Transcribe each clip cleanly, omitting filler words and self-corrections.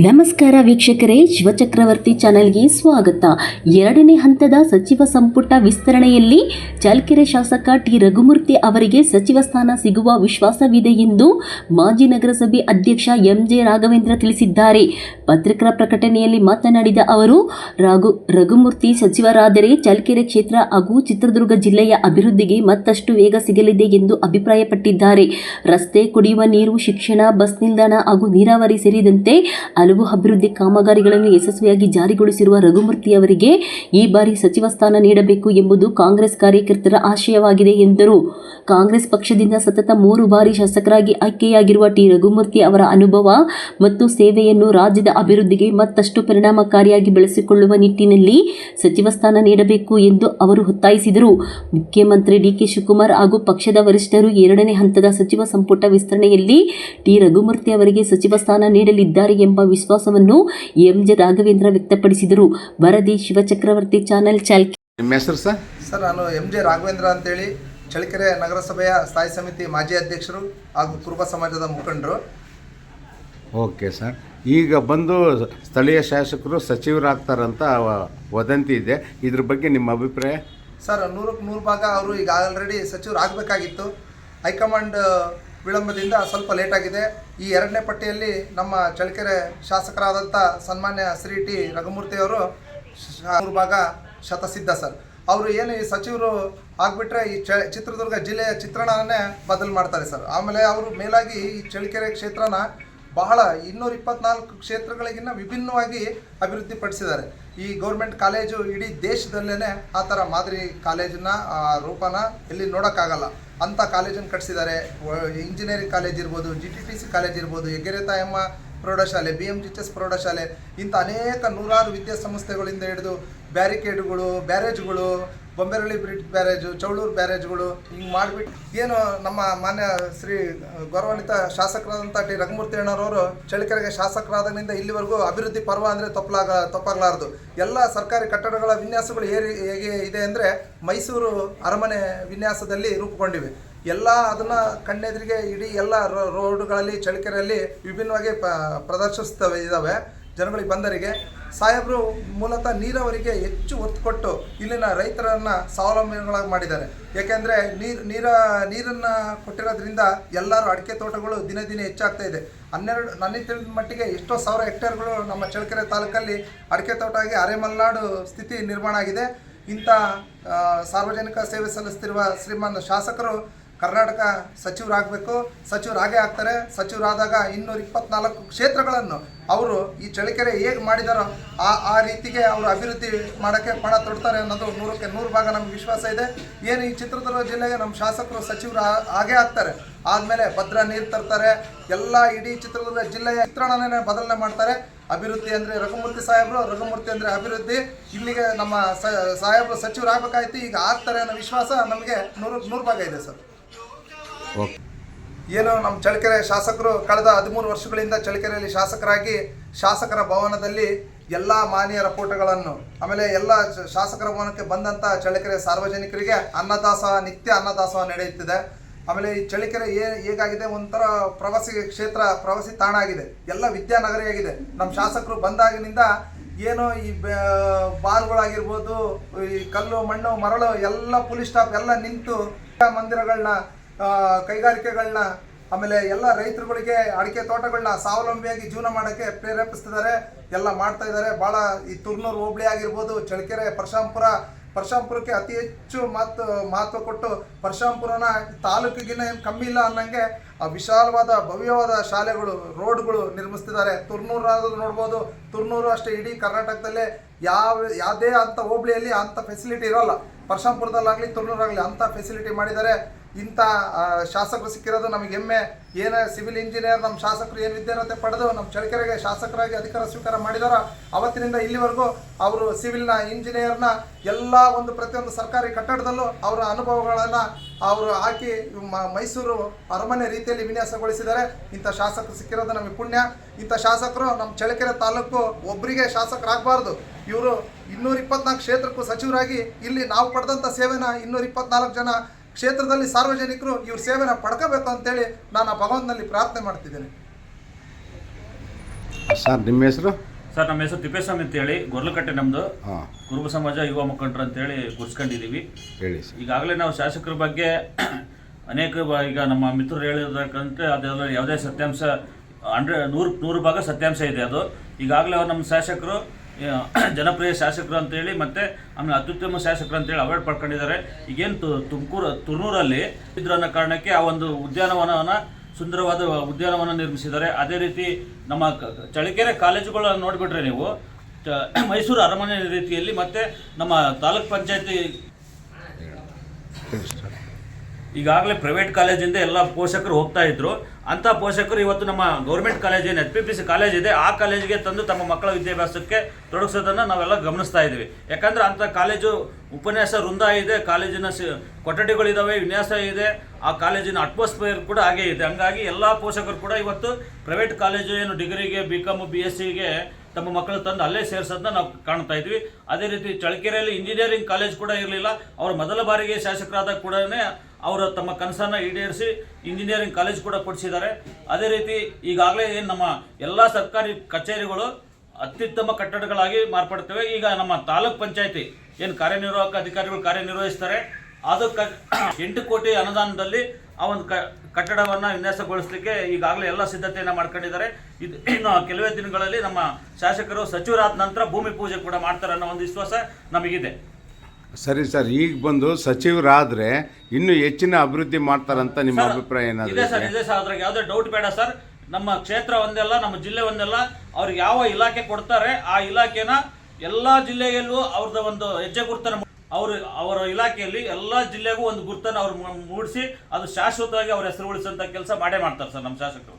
ನಮಸ್ಕಾರ ವೀಕ್ಷಕರೇ, ಶಿವಚಕ್ರವರ್ತಿ ಚಾನೆಲ್ಗೆ ಸ್ವಾಗತ. ಎರಡನೇ ಹಂತದ ಸಚಿವ ಸಂಪುಟ ವಿಸ್ತರಣೆಯಲ್ಲಿ ಚಳ್ಳಕೆರೆ ಶಾಸಕ ಟಿ ರಘುಮೂರ್ತಿ ಅವರಿಗೆ ಸಚಿವ ಸ್ಥಾನ ಸಿಗುವ ವಿಶ್ವಾಸವಿದೆ ಎಂದು ಮಾಜಿ ನಗರಸಭೆ ಅಧ್ಯಕ್ಷ ಎಂಜೆ ರಾಘವೇಂದ್ರ ತಿಳಿಸಿದ್ದಾರೆ. ಪತ್ರಿಕಾ ಪ್ರಕಟಣೆಯಲ್ಲಿ ಮಾತನಾಡಿದ ಅವರು, ರಘುಮೂರ್ತಿ ಸಚಿವರಾದರೆ ಚಳ್ಳಕೆರೆ ಕ್ಷೇತ್ರ ಹಾಗೂ ಚಿತ್ರದುರ್ಗ ಜಿಲ್ಲೆಯ ಅಭಿವೃದ್ಧಿಗೆ ಮತ್ತಷ್ಟು ವೇಗ ಸಿಗಲಿದೆ ಎಂದು ಅಭಿಪ್ರಾಯಪಟ್ಟಿದ್ದಾರೆ. ರಸ್ತೆ, ಕುಡಿಯುವ ನೀರು, ಶಿಕ್ಷಣ, ಬಸ್ ನಿಲ್ದಾಣ ಹಾಗೂ ನೀರಾವರಿ ಸೇರಿದಂತೆ ಹಲವು ಅಭಿವೃದ್ಧಿ ಕಾಮಗಾರಿಗಳನ್ನು ಯಶಸ್ವಿಯಾಗಿ ಜಾರಿಗೊಳಿಸಿರುವ ರಘುಮೂರ್ತಿ ಅವರಿಗೆ ಈ ಬಾರಿ ಸಚಿವ ಸ್ಥಾನ ನೀಡಬೇಕು ಎಂಬುದು ಕಾಂಗ್ರೆಸ್ ಕಾರ್ಯಕರ್ತರ ಆಶಯವಾಗಿದೆ ಎಂದರು. ಕಾಂಗ್ರೆಸ್ ಪಕ್ಷದಿಂದ ಸತತ 3 ಬಾರಿ ಶಾಸಕರಾಗಿ ಆಯ್ಕೆಯಾಗಿರುವ ಟಿ ರಘುಮೂರ್ತಿ ಅವರ ಅನುಭವ ಮತ್ತು ಸೇವೆಯನ್ನು ರಾಜ್ಯದ ಅಭಿವೃದ್ಧಿಗೆ ಮತ್ತಷ್ಟು ಪರಿಣಾಮಕಾರಿಯಾಗಿ ಬಳಸಿಕೊಳ್ಳುವ ನಿಟ್ಟಿನಲ್ಲಿ ಸಚಿವ ಸ್ಥಾನ ನೀಡಬೇಕು ಎಂದು ಅವರು ಒತ್ತಾಯಿಸಿದರು. ಮುಖ್ಯಮಂತ್ರಿ ಡಿ.ಕೆ. ಶಿವಕುಮಾರ್ ಹಾಗೂ ಪಕ್ಷದ ವರಿಷ್ಠರು ಎರಡನೇ ಹಂತದ ಸಚಿವ ಸಂಪುಟ ವಿಸ್ತರಣೆಯಲ್ಲಿ ಟಿ ರಘುಮೂರ್ತಿ ಅವರಿಗೆ ಸಚಿವ ಸ್ಥಾನ ನೀಡಲಿದ್ದಾರೆ ಎಂಬ ವಿಶ್ವಾಸವನ್ನು ಎಂಜೆ ರಾಘವೇಂದ್ರ ವ್ಯಕ್ತಪಡಿಸಿದರು. ವರದಿ ಶಿವಚಕ್ರವರ್ತಿ ಚಾನೆಲ್, ಚಳ್ಳಕೆರೆ. ನಿಮ್ಮ ಹೆಸರು ಸರ್? ಸರ್, ನಾನು ಎಂಜೆ ರಾಘವೇಂದ್ರ ಅಂತೇಳಿ ಚಳ್ಳಕೆರೆ ನಗರಸಭೆಯ ಸ್ಥಾಯಿ ಸಮಿತಿ ಮಾಜಿ ಅಧ್ಯಕ್ಷರು ಹಾಗೂ ಕುರುಬ ಸಮಾಜದ ಮುಖಂಡರು. ಓಕೆ ಸರ್, ಈಗ ಬಂದು ಸ್ಥಳೀಯ ಶಾಸಕರು ಸಚಿವರಾಗ್ತಾರಂತ ವದಂತಿ ಇದೆ, ಇದ್ರ ಬಗ್ಗೆ ನಿಮ್ಮ ಅಭಿಪ್ರಾಯ? ಸರ್, 100ಕ್ಕೆ 100 ಭಾಗ ಅವರು ಈಗ ಆಲ್ರೆಡಿ ಸಚಿವರಾಗಬೇಕಾಗಿತ್ತು. ಹೈಕಮಾಂಡ್ ವಿಳಂಬದಿಂದ ಸ್ವಲ್ಪ ಲೇಟ್ ಆಗಿದೆ. ಈ ಎರಡನೇ ಪಟ್ಟಿಯಲ್ಲಿ ನಮ್ಮ ಚಳ್ಳಕೆರೆ ಶಾಸಕರಾದಂಥ ಸನ್ಮಾನ್ಯ ಶ್ರೀ ಟಿ ರಘುಮೂರ್ತಿಯವರು 100 ಭಾಗ ಶತಸಿದ್ಧ ಸರ್. ಅವರು ಏನು ಈ ಸಚಿವರು ಆಗಿಬಿಟ್ರೆ ಈ ಚಿತ್ರದುರ್ಗ ಜಿಲ್ಲೆಯ ಚಿತ್ರಣನೇ ಬದಲು ಮಾಡ್ತಾರೆ ಸರ್. ಆಮೇಲೆ ಅವರು ಮೇಲಾಗಿ ಈ ಚಳ್ಳಕೆರೆ ಕ್ಷೇತ್ರನ ಬಹಳ 224 ಕ್ಷೇತ್ರಗಳಿಗಿನ್ನ ವಿಭಿನ್ನವಾಗಿ ಅಭಿವೃದ್ಧಿಪಡಿಸಿದ್ದಾರೆ. ಈ ಗೌರ್ಮೆಂಟ್ ಕಾಲೇಜು ಇಡೀ ದೇಶದಲ್ಲೇ ಆ ಥರ ಮಾದರಿ ಕಾಲೇಜನ್ನ ರೂಪನ ಎಲ್ಲಿ ನೋಡೋಕ್ಕಾಗಲ್ಲ ಅಂಥ ಕಾಲೇಜನ್ನು ಕಟ್ಟಿಸಿದ್ದಾರೆ. ಇಂಜಿನಿಯರಿಂಗ್ ಕಾಲೇಜ್ ಇರ್ಬೋದು, GTTC ಕಾಲೇಜ್ ಇರ್ಬೋದು, ಹೆಗ್ಗೆರೆ ತಾಯಮ್ಮ ಪ್ರೌಢಶಾಲೆ, BMGHS ಪ್ರೌಢಶಾಲೆ, ಇಂಥ ಅನೇಕ ನೂರಾರು ವಿದ್ಯಾಸಂಸ್ಥೆಗಳಿಂದ ಹಿಡಿದು ಬ್ಯಾರಿಕೇಡ್ಗಳು, ಬ್ಯಾರೇಜ್ಗಳು, ಬೊಂಬೆರಳ್ಳಿ ಬ್ರಿಡ್ಜ್ ಬ್ಯಾರೇಜು, ಚೌಳೂರು ಬ್ಯಾರೇಜ್ಗಳು ಹಿಂಗೆ ಮಾಡಿಬಿಟ್ಟು ಏನು ನಮ್ಮ ಮಾನ್ಯ ಶ್ರೀ ಗೌರವಾನ್ವಿತ ಶಾಸಕರಾದಂಥ ಟಿ ರಘುಮೂರ್ತಿ ಅಣ್ಣರವರು ಚಳ್ಳಕೆರೆಗೆ ಶಾಸಕರಾದಾಗಿನಿಂದ ಇಲ್ಲಿವರೆಗೂ ಅಭಿವೃದ್ಧಿ ಪರ್ವ ಅಂದರೆ ತಪ್ಪಾಗಲಾರದು. ಎಲ್ಲ ಸರ್ಕಾರಿ ಕಟ್ಟಡಗಳ ವಿನ್ಯಾಸಗಳು ಹೇಗೆ ಇದೆ ಅಂದರೆ ಮೈಸೂರು ಅರಮನೆ ವಿನ್ಯಾಸದಲ್ಲಿ ರೂಪುಗೊಂಡಿವೆ. ಎಲ್ಲ ಅದನ್ನು ಕಣ್ಣೆದುರಿಗೆ ಇಡೀ ಎಲ್ಲ ರೋಡ್ಗಳಲ್ಲಿ ಚಳ್ಳಕೆರೆಯಲ್ಲಿ ವಿಭಿನ್ನವಾಗಿ ಪ್ರದರ್ಶಿಸ್ತವೆ ಇದ್ದಾವೆ. ಜನಗಳಿಗೆ ಬಂದರಿಗೆ ಸಾಹೇಬರು ಮೂಲತಃ ನೀರಾವರಿಗೆ ಹೆಚ್ಚು ಒತ್ತು ಕೊಟ್ಟು ಇಲ್ಲಿನ ರೈತರನ್ನು ಸ್ವಾವಲಂಬಿಗಳಾಗಿ ಮಾಡಿದ್ದಾರೆ. ಯಾಕೆಂದರೆ ನೀರನ್ನು ಕೊಟ್ಟಿರೋದ್ರಿಂದ ಎಲ್ಲರೂ ಅಡಿಕೆ ತೋಟಗಳು ದಿನೇ ದಿನೇ ಹೆಚ್ಚಾಗ್ತಾ ಇದೆ. ನನಗೆ ತಿಳಿದ ಮಟ್ಟಿಗೆ ಎಷ್ಟೋ ಸಾವಿರ ಹೆಕ್ಟೇರ್ಗಳು ನಮ್ಮ ಚಳ್ಳಕೆರೆ ತಾಲೂಕಲ್ಲಿ ಅಡಿಕೆ ತೋಟ ಆಗಿ ಅರೆಮಲೆನಾಡು ಸ್ಥಿತಿ ನಿರ್ಮಾಣ ಆಗಿದೆ. ಇಂಥ ಸಾರ್ವಜನಿಕ ಸೇವೆ ಸಲ್ಲಿಸ್ತಿರುವ ಶ್ರೀಮಾನ್ ಶಾಸಕರು ಕರ್ನಾಟಕ ಸಚಿವರಾಗಬೇಕು. ಸಚಿವರಾಗೇ ಆಗ್ತಾರೆ. ಸಚಿವರಾದಾಗ 224 ಕ್ಷೇತ್ರಗಳನ್ನು ಅವರು ಈ ಚಳ್ಳಕೆರೆ ಹೇಗೆ ಮಾಡಿದಾರೋ ಆ ರೀತಿಗೆ ಅವರು ಅಭಿವೃದ್ಧಿ ಮಾಡೋಕ್ಕೆ ಪಣ ತೊಡ್ತಾರೆ ಅನ್ನೋದು 100ಕ್ಕೆ 100 ಭಾಗ ನಮ್ಗೆ ವಿಶ್ವಾಸ ಇದೆ. ಏನು ಈ ಚಿತ್ರದುರ್ಗ ಜಿಲ್ಲೆಗೆ ನಮ್ಮ ಶಾಸಕರು ಸಚಿವರು ಆಗೇ ಆಗ್ತಾರೆ. ಆದಮೇಲೆ ಭದ್ರಾ ನೀರು ತರ್ತಾರೆ. ಎಲ್ಲ ಇಡೀ ಚಿತ್ರದುರ್ಗ ಜಿಲ್ಲೆಯ ಚಿತ್ರಣನೇ ಬದಲನೆ ಮಾಡ್ತಾರೆ. ಅಭಿವೃದ್ಧಿ ಅಂದರೆ ರಘುಮೂರ್ತಿ ಸಾಹೇಬರು, ರಘುಮೂರ್ತಿ ಅಂದರೆ ಅಭಿವೃದ್ಧಿ. ಇಲ್ಲಿಗೆ ನಮ್ಮ ಸಾಹೇಬರು ಸಚಿವರಾಗಬೇಕಾಯ್ತು, ಈಗ ಆಗ್ತಾರೆ ಅನ್ನೋ ವಿಶ್ವಾಸ ನಮಗೆ 100ಕ್ಕೆ 100 ಭಾಗ ಇದೆ ಸರ್. ಏನು ನಮ್ಮ ಚಳ್ಳಕೆರೆ ಶಾಸಕರು ಕಳೆದ 13 ವರ್ಷಗಳಿಂದ ಚಳ್ಳಕೆರೆಯಲ್ಲಿ ಶಾಸಕರಾಗಿ ಶಾಸಕರ ಭವನದಲ್ಲಿ ಎಲ್ಲ ಮಾನ್ಯರ ಫೋಟೋಗಳನ್ನು, ಆಮೇಲೆ ಎಲ್ಲ ಶಾಸಕರ ಭವನಕ್ಕೆ ಬಂದಂಥ ಚಳ್ಳಕೆರೆ ಸಾರ್ವಜನಿಕರಿಗೆ ನಿತ್ಯ ಅನ್ನದಾಸೋಹ ನಡೆಯುತ್ತಿದೆ. ಆಮೇಲೆ ಈ ಚಳ್ಳಕೆರೆ ಹೇಗಾಗಿದೆ, ಒಂಥರ ಪ್ರವಾಸಿ ಕ್ಷೇತ್ರ, ಪ್ರವಾಸಿ ತಾಣ ಆಗಿದೆ, ಎಲ್ಲ ವಿದ್ಯಾನಗರಿಯಾಗಿದೆ. ನಮ್ಮ ಶಾಸಕರು ಬಂದಾಗಿನಿಂದ ಏನು ಈ ಬಾರ್ಗಳಾಗಿರ್ಬೋದು, ಈ ಕಲ್ಲು ಮಣ್ಣು ಮರಳು ಎಲ್ಲ ಪೊಲೀಸ್ ಸ್ಟಾಪ್ ಎಲ್ಲ ನಿಂತು ಮಂದಿರಗಳನ್ನ, ಕೈಗಾರಿಕೆಗಳನ್ನ, ಆಮೇಲೆ ಎಲ್ಲ ರೈತರುಗಳಿಗೆ ಅಡಿಕೆ ತೋಟಗಳನ್ನ ಸ್ವಾವಲಂಬಿಯಾಗಿ ಜೀವನ ಮಾಡೋಕ್ಕೆ ಪ್ರೇರೇಪಿಸ್ತಿದ್ದಾರೆ. ಎಲ್ಲ ಮಾಡ್ತಾ ಇದ್ದಾರೆ. ಭಾಳ ಈ ತುರ್ನೂರು ಹೋಬಳಿ ಆಗಿರ್ಬೋದು, ಚಳ್ಳಕೆರೆ ಪರಶಾಂಪುರಕ್ಕೆ ಅತಿ ಹೆಚ್ಚು ಮಹತ್ವ ಕೊಟ್ಟು ಪರಶಾಂಪುರನ ತಾಲೂಕಿಗಿನ್ನ ಏನು ಕಮ್ಮಿ ಇಲ್ಲ ಅನ್ನಂಗೆ ವಿಶಾಲವಾದ ಭವ್ಯವಾದ ಶಾಲೆಗಳು, ರೋಡ್ಗಳು ನಿರ್ಮಿಸ್ತಿದ್ದಾರೆ. ತುರ್ನೂರಾದ್ರೂ ನೋಡ್ಬೋದು. ತುರ್ನೂರು ಅಷ್ಟೇ ಇಡೀ ಕರ್ನಾಟಕದಲ್ಲೇ ಯಾವುದೇ ಅಂಥ ಹೋಬಳಿಯಲ್ಲಿ ಅಂಥ ಫೆಸಿಲಿಟಿ ಇರೋಲ್ಲ. ಪರಶಾಂಪುರದಲ್ಲಾಗಲಿ ತುರ್ನೂರಾಗಲಿ ಅಂಥ ಫೆಸಿಲಿಟಿ ಮಾಡಿದ್ದಾರೆ. ಇಂಥ ಶಾಸಕರು ಸಿಕ್ಕಿರೋದು ನಮಗೆ ಹೆಮ್ಮೆ. ಏನು ಸಿವಿಲ್ ಇಂಜಿನಿಯರ್ ನಮ್ಮ ಶಾಸಕರು ಏನು ವಿದ್ಯಾರ್ಹತೆ ಪಡೆದು ನಮ್ಮ ಚಳ್ಳಕೆರೆಗೆ ಶಾಸಕರಾಗಿ ಅಧಿಕಾರ ಸ್ವೀಕಾರ ಮಾಡಿದಾರೋ ಅವತ್ತಿನಿಂದ ಇಲ್ಲಿವರೆಗೂ ಅವರು ಸಿವಿಲ್ನ, ಇಂಜಿನಿಯರ್ನ ಎಲ್ಲ ಪ್ರತಿಯೊಂದು ಸರ್ಕಾರಿ ಕಟ್ಟಡದಲ್ಲೂ ಅವರ ಅನುಭವಗಳನ್ನು ಅವರು ಹಾಕಿ ಮೈಸೂರು ಅರಮನೆ ರೀತಿಯಲ್ಲಿ ವಿನ್ಯಾಸಗೊಳಿಸಿದ್ದಾರೆ. ಇಂಥ ಶಾಸಕರು ಸಿಕ್ಕಿರೋದು ನಮಗೆ ಪುಣ್ಯ. ಇಂಥ ಶಾಸಕರು ನಮ್ಮ ಚಳ್ಳಕೆರೆ ತಾಲೂಕು ಒಬ್ಬರಿಗೆ ಶಾಸಕರಾಗಬಾರ್ದು. ಇವರು 224 ಕ್ಷೇತ್ರಕ್ಕೂ ಸಚಿವರಾಗಿ ಇಲ್ಲಿ ನಾವು ಪಡೆದಂಥ ಸೇವೆನ 224 ಜನ ಕ್ಷೇತ್ರದಲ್ಲಿ ಸಾರ್ವಜನಿಕರು ಇವ್ರ ಸೇವೆನ ಪಡ್ಕೋಬೇಕು ಅಂತೇಳಿ ನಾನು ಆ ಭಗವಂತನಲ್ಲಿ ಪ್ರಾರ್ಥನೆ ಮಾಡ್ತಿದ್ದೇನೆ. ಸರ್ ನಿಮ್ಮ ಹೆಸರು? ಸರ್ ನಮ್ಮ ಹೆಸರು ತಿಪ್ಪೇಸ್ವಾಮಿ ಅಂತೇಳಿ ಗೊರ್ಲಕಟ್ಟೆ ನಮ್ಮದು. ಹಾಂ, ಕುರುಬ ಸಮಾಜ ಯುವ ಮುಖಂಡರು ಅಂತೇಳಿ ಗುರ್ಸ್ಕೊಂಡಿದ್ದೀವಿ. ಹೇಳಿ ಸರ್. ಈಗಾಗಲೇ ನಾವು ಶಾಸಕರ ಬಗ್ಗೆ ಅನೇಕ ಈಗ ನಮ್ಮ ಮಿತ್ರರು ಹೇಳಿದಕ್ಕಂತೆ ಅದೆಲ್ಲ ಯಾವುದೇ ಸತ್ಯಾಂಶ 100 ಭಾಗ ಸತ್ಯಾಂಶ ಇದೆ. ಅದು ಈಗಾಗಲೇ ನಮ್ಮ ಶಾಸಕರು ಜನಪ್ರಿಯ ಶಾಸಕರು ಅಂತೇಳಿ ಮತ್ತು ಆಮೇಲೆ ಅತ್ಯುತ್ತಮ ಶಾಸಕರು ಅಂತೇಳಿ ಅವಾರ್ಡ್ ಪಡ್ಕೊಂಡಿದ್ದಾರೆ. ಈಗೇನು ತುರ್ನೂರಲ್ಲಿ ಇದ್ರ ಅನ್ನೋ ಕಾರಣಕ್ಕೆ ಆ ಒಂದು ಉದ್ಯಾನವನವನ್ನು ಸುಂದರವಾದ ಉದ್ಯಾನವನ ನಿರ್ಮಿಸಿದ್ದಾರೆ. ಅದೇ ರೀತಿ ನಮ್ಮ ಚಳ್ಳಕೆರೆ ಕಾಲೇಜುಗಳ ನೋಡಿಬಿಟ್ರೆ ನೀವು ಮೈಸೂರು ಅರಮನೆ ರೀತಿಯಲ್ಲಿ ಮತ್ತು ನಮ್ಮ ತಾಲೂಕ್ ಪಂಚಾಯತಿ ಈಗಾಗಲೇ ಪ್ರೈವೇಟ್ ಕಾಲೇಜಿಂದ ಎಲ್ಲ ಪೋಷಕರು ಹೋಗ್ತಾ ಇದ್ರು. ಅಂಥ ಪೋಷಕರು ಇವತ್ತು ನಮ್ಮ ಗೌರ್ಮೆಂಟ್ ಕಾಲೇಜ್ ಏನು HPPC ಕಾಲೇಜ್ ಇದೆ ಆ ಕಾಲೇಜಿಗೆ ತಂದು ತಮ್ಮ ಮಕ್ಕಳ ವಿದ್ಯಾಭ್ಯಾಸಕ್ಕೆ ತೊಡಗಿಸೋದನ್ನು ನಾವೆಲ್ಲ ಗಮನಿಸ್ತಾ ಇದ್ದೀವಿ. ಯಾಕಂದರೆ ಅಂಥ ಕಾಲೇಜು ಉಪನ್ಯಾಸ ವೃಂದ ಇದೆ, ಕಾಲೇಜಿನ ಕೊಠಡಿಗಳಿದ್ದಾವೆ, ವಿನ್ಯಾಸ ಇದೆ, ಆ ಕಾಲೇಜಿನ ಅಟ್ಮಾಸ್ಫಿಯರ್ ಕೂಡ ಹಾಗೇ ಇದೆ. ಹಂಗಾಗಿ ಎಲ್ಲ ಪೋಷಕರು ಕೂಡ ಇವತ್ತು ಪ್ರೈವೇಟ್ ಕಾಲೇಜು ಏನು ಡಿಗ್ರಿಗೆ BCom BScಗೆ ತಮ್ಮ ಮಕ್ಕಳು ತಂದು ಅಲ್ಲೇ ಸೇರಿಸೋದನ್ನ ನಾವು ಕಾಣ್ತಾ ಇದ್ವಿ. ಅದೇ ರೀತಿ ಚಳ್ಳಕೆರೆಯಲ್ಲಿ ಇಂಜಿನಿಯರಿಂಗ್ ಕಾಲೇಜ್ ಕೂಡ ಇರಲಿಲ್ಲ. ಅವರು ಮೊದಲ ಬಾರಿಗೆ ಶಾಸಕರಾದಾಗ ಕೂಡ ಅವರು ತಮ್ಮ ಕನಸನ್ನು ಈಡೇರಿಸಿ ಇಂಜಿನಿಯರಿಂಗ್ ಕಾಲೇಜ್ ಕೂಡ ಕೊಡಿಸಿದ್ದಾರೆ. ಅದೇ ರೀತಿ ಈಗಾಗಲೇ ಏನು ನಮ್ಮ ಎಲ್ಲ ಸರ್ಕಾರಿ ಕಚೇರಿಗಳು ಅತ್ಯುತ್ತಮ ಕಟ್ಟಡಗಳಾಗಿ ಮಾರ್ಪಡ್ತವೆ. ಈಗ ನಮ್ಮ ತಾಲೂಕ್ ಪಂಚಾಯತಿ ಏನು ಕಾರ್ಯನಿರ್ವಾಹಕ ಅಧಿಕಾರಿಗಳು ಕಾರ್ಯನಿರ್ವಹಿಸ್ತಾರೆ ಅದು 8 ಕೋಟಿ ಅನುದಾನದಲ್ಲಿ ಆ ಒಂದು ಕಟ್ಟಡವನ್ನು ವಿನ್ಯಾಸಗೊಳಿಸಲಿಕ್ಕೆ ಈಗಾಗಲೇ ಎಲ್ಲ ಸಿದ್ಧತೆಯನ್ನು ಮಾಡ್ಕೊಂಡಿದ್ದಾರೆ. ಇದು ಇನ್ನು ಕೆಲವೇ ದಿನಗಳಲ್ಲಿ ನಮ್ಮ ಶಾಸಕರು ಸಚಿವರಾದ ನಂತರ ಭೂಮಿ ಪೂಜೆ ಕೂಡ ಮಾಡ್ತಾರೆ ಅನ್ನೋ ಒಂದು ವಿಶ್ವಾಸ ನಮಗಿದೆ. ಸರಿ ಸರ್, ಈಗ ಬಂದು ಸಚಿವರಾದರೆ ಇನ್ನೂ ಹೆಚ್ಚಿನ ಅಭಿವೃದ್ಧಿ ಮಾಡ್ತಾರಂತ ನಿಮ್ಮ ಅಭಿಪ್ರಾಯ ಏನಾದರೂ? ಇದೆ ಸರ್, ಅದ್ರಾಗ ಯಾವುದೇ ಡೌಟ್ ಬೇಡ ಸರ್. ನಮ್ಮ ಕ್ಷೇತ್ರ ಒಂದೆಲ್ಲ, ನಮ್ಮ ಜಿಲ್ಲೆ ಒಂದೆಲ್ಲ, ಅವ್ರಿಗೆ ಯಾವ ಇಲಾಖೆ ಕೊಡ್ತಾರೆ ಆ ಇಲಾಖೆನ ಎಲ್ಲ ಜಿಲ್ಲೆಯಲ್ಲೂ ಅವ್ರದ್ದು ಒಂದು ಹೆಜ್ಜೆ ಗುರುತನ್ನು ಅವರ ಇಲಾಖೆಯಲ್ಲಿ ಎಲ್ಲ ಜಿಲ್ಲೆಗೂ ಒಂದು ಗುರುತನ್ನು ಅವ್ರು ಮೂಡಿಸಿ ಅದು ಶಾಶ್ವತವಾಗಿ ಅವ್ರ ಹೆಸರು ಉಳಿಸುವಂಥ ಕೆಲಸ ಮಾಡೇ ಮಾಡ್ತಾರೆ ಸರ್ ನಮ್ಮ ಶಾಸಕರು.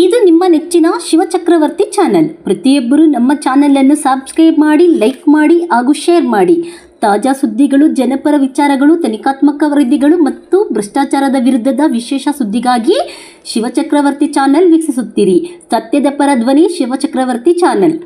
ಇದು ನಿಮ್ಮ ನೆಚ್ಚಿನ ಶಿವಚಕ್ರವರ್ತಿ ಚಾನೆಲ್. ಪ್ರತಿಯೊಬ್ಬರು ನಮ್ಮ ಚಾನೆಲನ್ನು ಸಬ್ಸ್ಕ್ರೈಬ್ ಮಾಡಿ, ಲೈಕ್ ಮಾಡಿ ಹಾಗೂ ಶೇರ್ ಮಾಡಿ. ತಾಜಾ ಸುದ್ದಿಗಳು, ಜನಪರ ವಿಚಾರಗಳು, ತನಿಖಾತ್ಮಕ ವರದಿಗಳು ಮತ್ತು ಭ್ರಷ್ಟಾಚಾರದ ವಿರುದ್ಧದ ವಿಶೇಷ ಸುದ್ದಿಗಾಗಿ ಶಿವಚಕ್ರವರ್ತಿ ಚಾನೆಲ್ ವೀಕ್ಷಿಸುತ್ತೀರಿ. ಸತ್ಯದ ಪರ ಧ್ವನಿ ಶಿವಚಕ್ರವರ್ತಿ ಚಾನೆಲ್.